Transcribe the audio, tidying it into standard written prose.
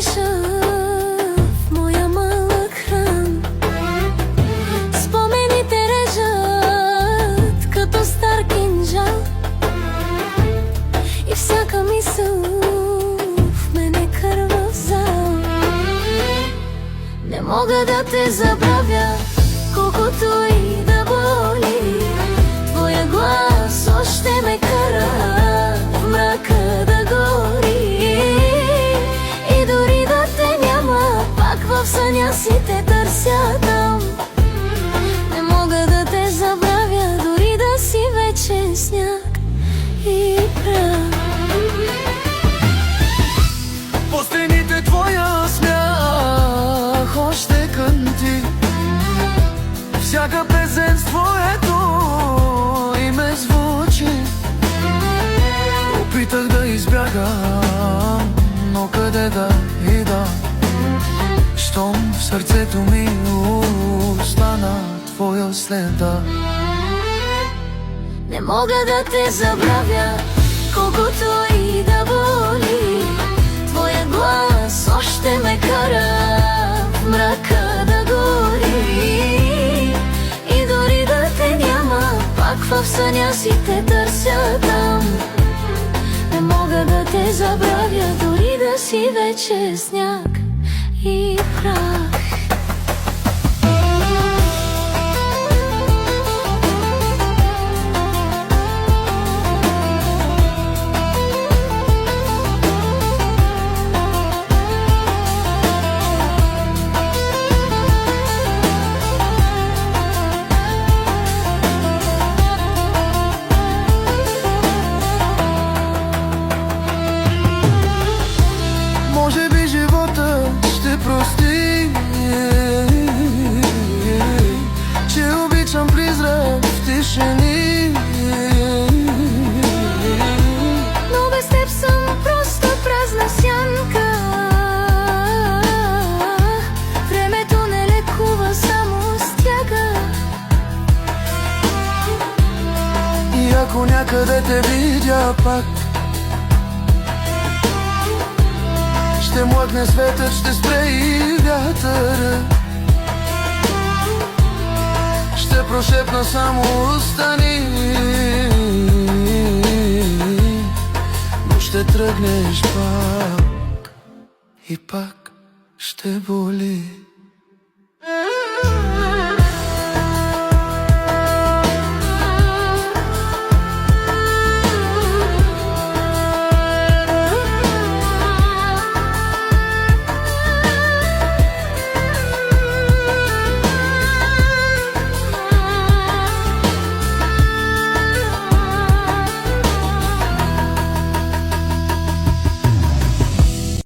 тиша в моя малък храм. Спомените режат като стар кинжал и всяка мисъл в мене кърва в зал. Не мога да те забравя, колкото и да боли. Твоя глас още ме кара в мрака да гори. И дори да те няма, пак в съня си те търся там. Не мога да те забравя, дори да си вече сняг и прах. По стените твоя смях още кънти, всяка песен с твоето име звучи. Опитах да избягам, но къде да ида, щом в сърцето ми остана твоя следа. Не мога да те забравя, колкото и да боли. Твоя глас още ме кара в мрака да гори. И дори да те няма, пак в съня си те търся там. Не мога да те забравя, дори да си вече сняг и прах. Може би живота ще прости, че обичам призрак в тишини. Но без теб съм просто празна сянка. Времето не лекува, само стяга. И ако някъде те видя пак, ще млъкне светът, ще спре и вятъра. Ще прошепна само остани, но ще тръгнеш пак и пак ще боли.